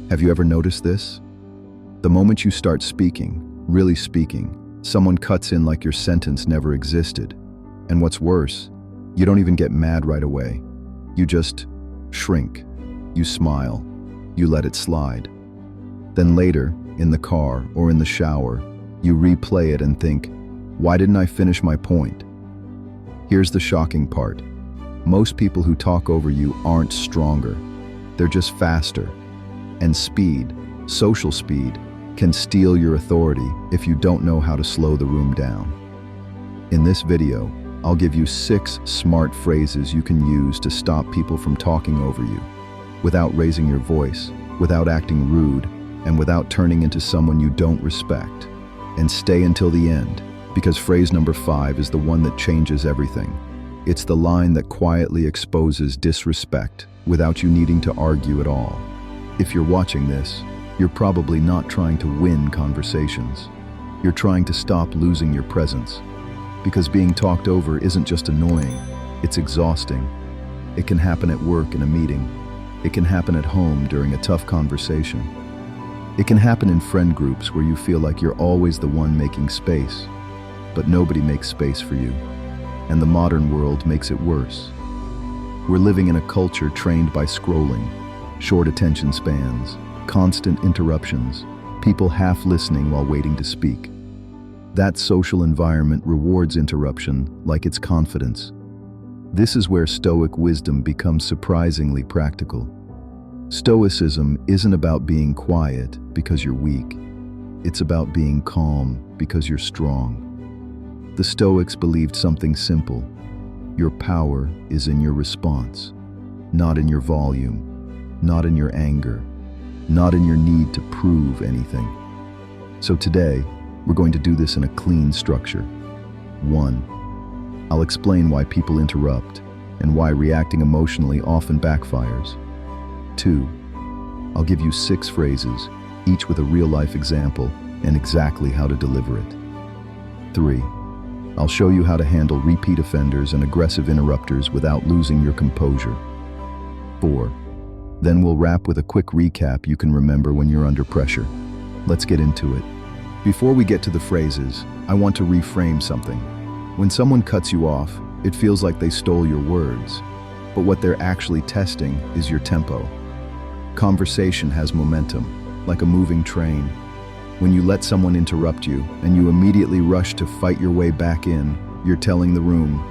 Have you ever noticed this? The moment you start speaking, really speaking, someone cuts in like your sentence never existed. And what's worse, you don't even get mad right away. You just shrink. You smile. You let it slide. Then later, in the car or in the shower, you replay it and think, why didn't I finish my point? Here's the shocking part. Most people who talk over you aren't stronger. They're just faster. And speed, social speed, can steal your authority if you don't know how to slow the room down. In this video, I'll give you 6 smart phrases you can use to stop people from talking over you, without raising your voice, without acting rude, and without turning into someone you don't respect. And stay until the end, because phrase number 5 is the one that changes everything. It's the line that quietly exposes disrespect without you needing to argue at all. If you're watching this, you're probably not trying to win conversations. You're trying to stop losing your presence. Because being talked over isn't just annoying, it's exhausting. It can happen at work in a meeting. It can happen at home during a tough conversation. It can happen in friend groups where you feel like you're always the one making space, but nobody makes space for you. And the modern world makes it worse. We're living in a culture trained by scrolling, short attention spans, constant interruptions, people half listening while waiting to speak. That social environment rewards interruption like it's confidence. This is where Stoic wisdom becomes surprisingly practical. Stoicism isn't about being quiet because you're weak. It's about being calm because you're strong. The Stoics believed something simple. Your power is in your response, not in your volume, not in your anger, not in your need to prove anything. So today, we're going to do this in a clean structure. 1. I'll explain why people interrupt and why reacting emotionally often backfires. 2. I'll give you 6 phrases, each with a real-life example and exactly how to deliver it. 3. I'll show you how to handle repeat offenders and aggressive interrupters without losing your composure. 4. Then we'll wrap with a quick recap you can remember when you're under pressure. Let's get into it. Before we get to the phrases, I want to reframe something. When someone cuts you off, it feels like they stole your words, but what they're actually testing is your tempo. Conversation has momentum, like a moving train. When you let someone interrupt you and you immediately rush to fight your way back in, you're telling the room,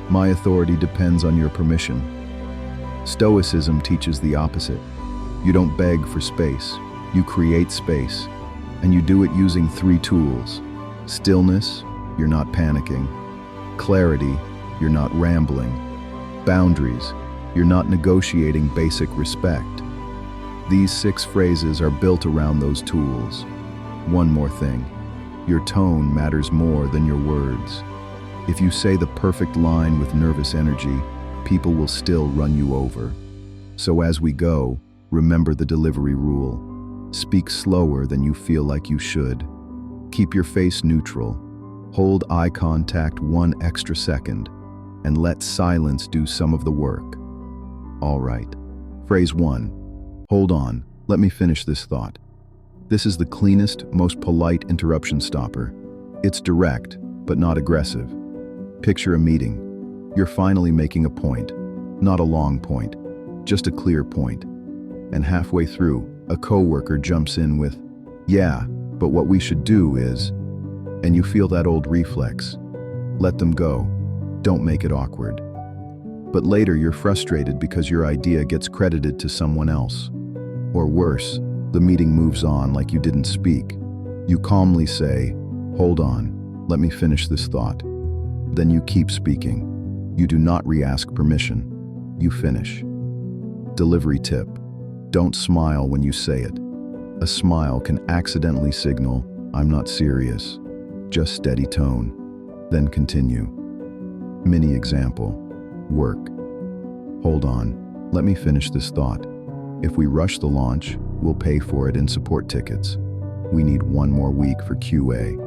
my authority depends on your permission. Stoicism teaches the opposite. You don't beg for space, you create space. And you do it using 3 tools. Stillness, you're not panicking. Clarity, you're not rambling. Boundaries, you're not negotiating basic respect. These 6 phrases are built around those tools. One more thing, your tone matters more than your words. If you say the perfect line with nervous energy, people will still run you over. So as we go, remember the delivery rule. Speak slower than you feel like you should. Keep your face neutral. Hold eye contact 1 extra second, and let silence do some of the work. All right. Phrase 1. Hold on, let me finish this thought. This is the cleanest, most polite interruption stopper. It's direct, but not aggressive. Picture a meeting. You're finally making a point, not a long point, just a clear point. And halfway through, a coworker jumps in with, yeah, but what we should do is, and you feel that old reflex. Let them go. Don't make it awkward. But later you're frustrated because your idea gets credited to someone else. Or worse, the meeting moves on like you didn't speak. You calmly say, hold on, let me finish this thought. Then you keep speaking. You do not re-ask permission. You finish. Delivery tip. Don't smile when you say it. A smile can accidentally signal, I'm not serious. Just steady tone. Then continue. Mini example. Work. Hold on. Let me finish this thought. If we rush the launch, we'll pay for it in support tickets. We need 1 more week for QA.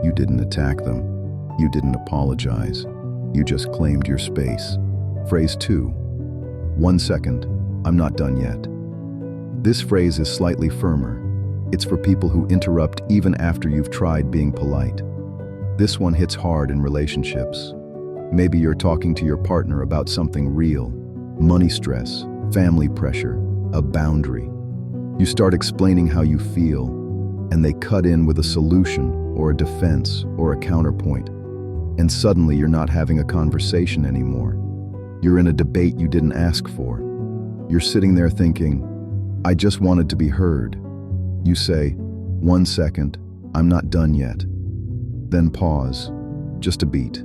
You didn't attack them. You didn't apologize. You just claimed your space. Phrase 2. 1 second. I'm not done yet. This phrase is slightly firmer. It's for people who interrupt even after you've tried being polite. This one hits hard in relationships. Maybe you're talking to your partner about something real, money stress, family pressure, a boundary. You start explaining how you feel, and they cut in with a solution or a defense or a counterpoint. And suddenly you're not having a conversation anymore. You're in a debate you didn't ask for. You're sitting there thinking, I just wanted to be heard. You say, 1 second, I'm not done yet. Then pause, just a beat.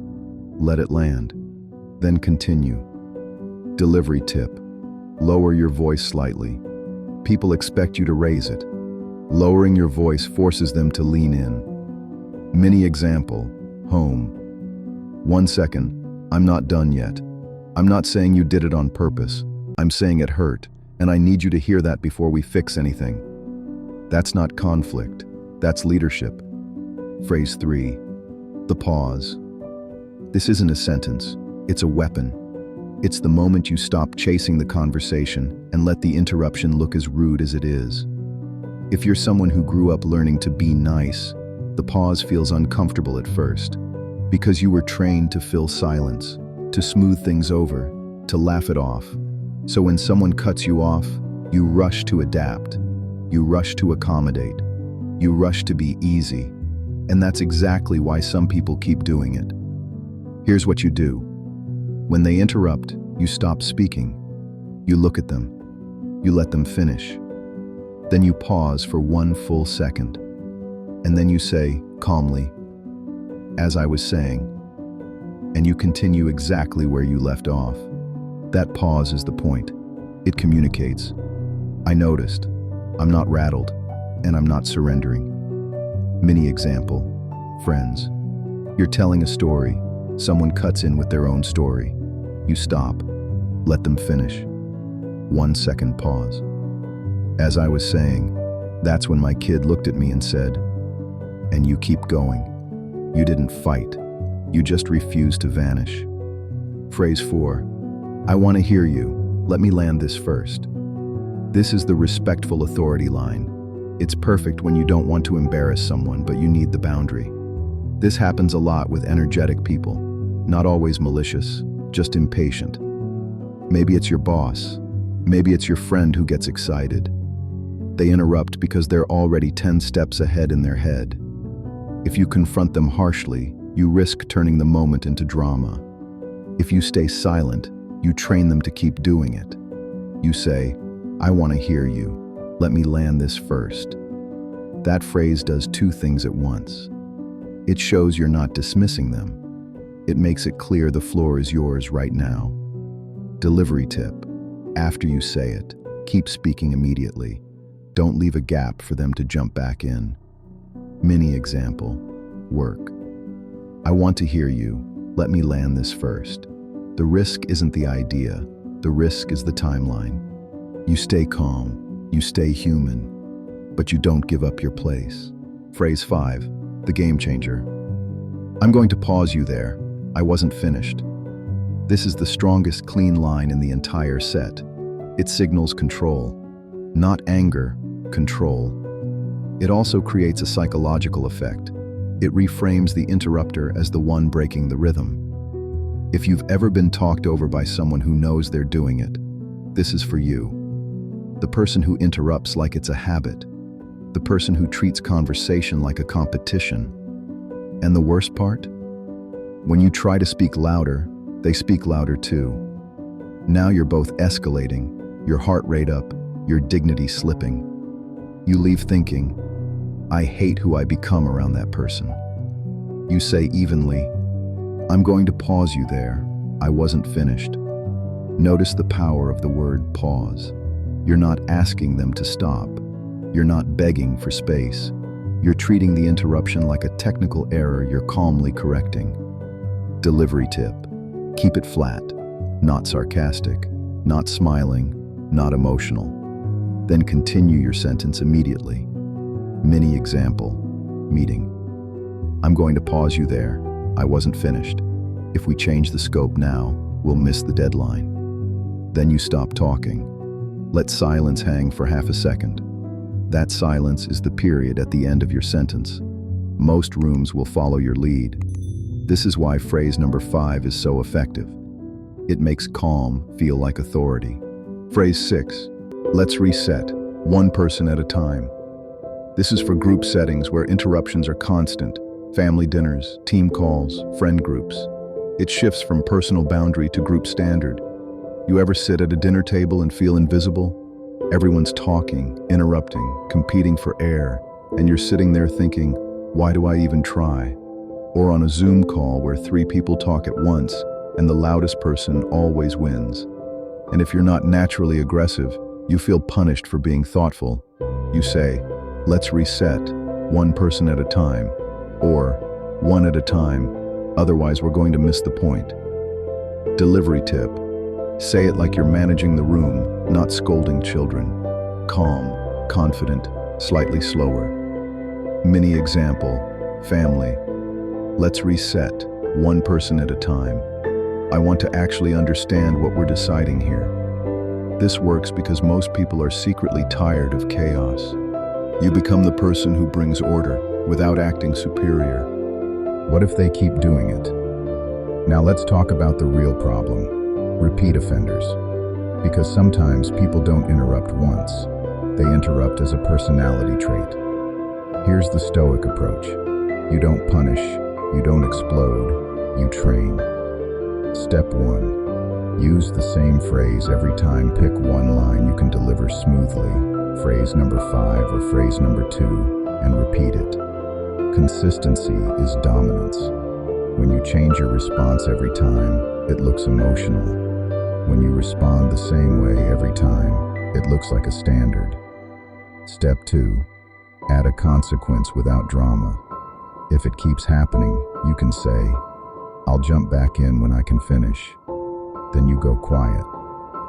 Let it land. Then continue. Delivery tip. Lower your voice slightly. People expect you to raise it. Lowering your voice forces them to lean in. Mini example, home. 1 second, I'm not done yet. I'm not saying you did it on purpose. I'm saying it hurt, and I need you to hear that before we fix anything. That's not conflict, that's leadership. Phrase 3, the pause. This isn't a sentence, it's a weapon. It's the moment you stop chasing the conversation and let the interruption look as rude as it is. If you're someone who grew up learning to be nice, the pause feels uncomfortable at first, because you were trained to fill silence, to smooth things over, to laugh it off. So when someone cuts you off, you rush to adapt. You rush to accommodate. You rush to be easy. And that's exactly why some people keep doing it. Here's what you do. When they interrupt, you stop speaking. You look at them. You let them finish. Then you pause for 1 full second. And then you say, calmly, as I was saying. And you continue exactly where you left off. That pause is the point. It communicates. I noticed. I'm not rattled, and I'm not surrendering. Mini example. Friends. You're telling a story. Someone cuts in with their own story. You stop. Let them finish. 1 second pause. As I was saying, that's when my kid looked at me and said, and you keep going. You didn't fight. You just refused to vanish. Phrase 4. I want to hear you. Let me land this first. This is the respectful authority line. It's perfect when you don't want to embarrass someone, but you need the boundary. This happens a lot with energetic people, not always malicious, just impatient. Maybe it's your boss. Maybe it's your friend who gets excited. They interrupt because they're already 10 steps ahead in their head. If you confront them harshly, you risk turning the moment into drama. If you stay silent, you train them to keep doing it. You say, I want to hear you. Let me land this first. That phrase does 2 things at once. It shows you're not dismissing them. It makes it clear the floor is yours right now. Delivery tip. After you say it, keep speaking immediately. Don't leave a gap for them to jump back in. Mini example. Work. I want to hear you. Let me land this first. The risk isn't the idea. The risk is the timeline. You stay calm. You stay human. But you don't give up your place. Phrase 5. The game changer. I'm going to pause you there. I wasn't finished. This is the strongest clean line in the entire set. It signals control. Not anger, control. It also creates a psychological effect. It reframes the interrupter as the one breaking the rhythm. If you've ever been talked over by someone who knows they're doing it, this is for you. The person who interrupts like it's a habit. The person who treats conversation like a competition. And the worst part? When you try to speak louder, they speak louder too. Now you're both escalating, your heart rate up, your dignity slipping. You leave thinking, I hate who I become around that person. You say evenly, I'm going to pause you there. I wasn't finished. Notice the power of the word pause. You're not asking them to stop. You're not begging for space. You're treating the interruption like a technical error you're calmly correcting. Delivery tip. Keep it flat, not sarcastic, not smiling, not emotional. Then continue your sentence immediately. Mini example. Meeting. I'm going to pause you there. I wasn't finished. If we change the scope now, we'll miss the deadline. Then you stop talking. Let silence hang for half a second. That silence is the period at the end of your sentence. Most rooms will follow your lead. This is why phrase number 5 is so effective. It makes calm feel like authority. Phrase 6, let's reset, one person at a time. This is for group settings where interruptions are constant, family dinners, team calls, friend groups. It shifts from personal boundary to group standard. You ever sit at a dinner table and feel invisible? Everyone's talking, interrupting, competing for air, and you're sitting there thinking, why do I even try? Or on a Zoom call where 3 people talk at once and the loudest person always wins. And if you're not naturally aggressive, you feel punished for being thoughtful. You say, let's reset, one person at a time, or one at a time, otherwise we're going to miss the point. Delivery tip. Say it like you're managing the room, not scolding children. Calm, confident, slightly slower. Mini example, family. Let's reset, one person at a time. I want to actually understand what we're deciding here. This works because most people are secretly tired of chaos. You become the person who brings order without acting superior. What if they keep doing it? Now let's talk about the real problem, repeat offenders. Because sometimes people don't interrupt once, they interrupt as a personality trait. Here's the Stoic approach. You don't punish, you don't explode, you train. Step 1. Use the same phrase every time. Pick one line you can deliver smoothly, phrase number 5 or phrase number 2, and repeat it. Consistency is dominance. When you change your response every time, it looks emotional. When you respond the same way every time, it looks like a standard. Step 2. Add a consequence without drama. If it keeps happening, you can say, I'll jump back in when I can finish. Then you go quiet.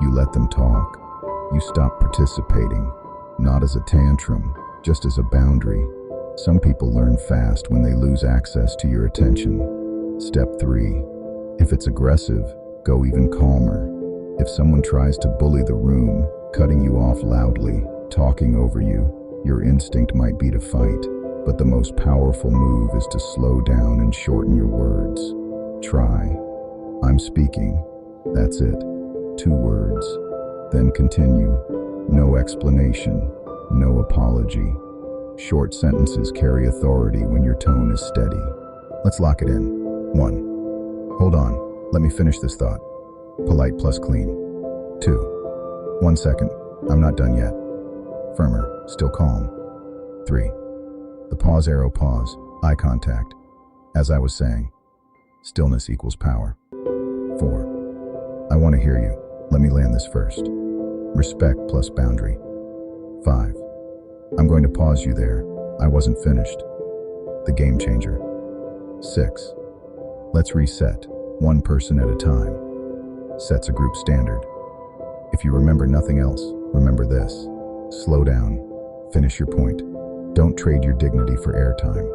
You let them talk. You stop participating, not as a tantrum, just as a boundary. Some people learn fast when they lose access to your attention. Step 3. If it's aggressive, go even calmer. If someone tries to bully the room, cutting you off loudly, talking over you, your instinct might be to fight, but the most powerful move is to slow down and shorten your words. Try. I'm speaking. That's it. 2 words. Then continue. No explanation. No apology. Short sentences carry authority when your tone is steady. Let's lock it in. 1. Hold on. Let me finish this thought. Polite plus clean. 2. 1 second. I'm not done yet. Firmer. Still calm. 3. The pause arrow pause. Eye contact. As I was saying, stillness equals power. 4. I want to hear you. Let me land this first. Respect plus boundary. 5. I'm going to pause you there. I wasn't finished. The game changer. 6. Let's reset, one person at a time. Sets a group standard. If you remember nothing else, remember this. Slow down. Finish your point. Don't trade your dignity for airtime.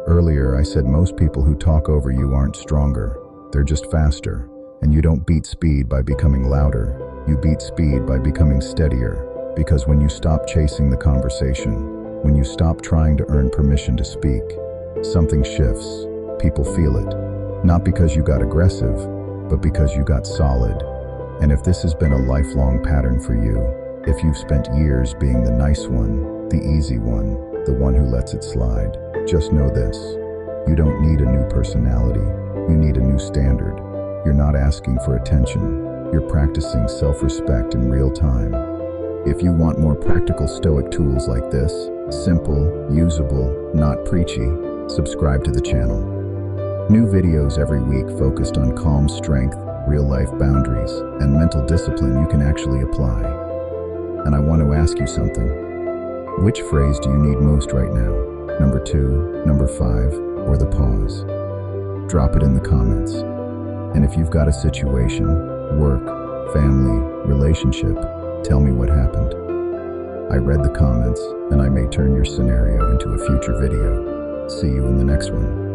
Earlier, I said most people who talk over you aren't stronger. They're just faster. And you don't beat speed by becoming louder. You beat speed by becoming steadier. Because when you stop chasing the conversation, when you stop trying to earn permission to speak, something shifts. People feel it. Not because you got aggressive, but because you got solid. And if this has been a lifelong pattern for you, if you've spent years being the nice one, the easy one, the one who lets it slide, just know this. You don't need a new personality. You need a new standard. You're not asking for attention. You're practicing self-respect in real time. If you want more practical Stoic tools like this, simple, usable, not preachy, subscribe to the channel. New videos every week focused on calm strength, real-life boundaries, and mental discipline you can actually apply. And I want to ask you something. Which phrase do you need most right now? Number 2, number 5, or the pause? Drop it in the comments. And if you've got a situation, work, family, relationship, tell me what happened. I read the comments, and I may turn your scenario into a future video. See you in the next one.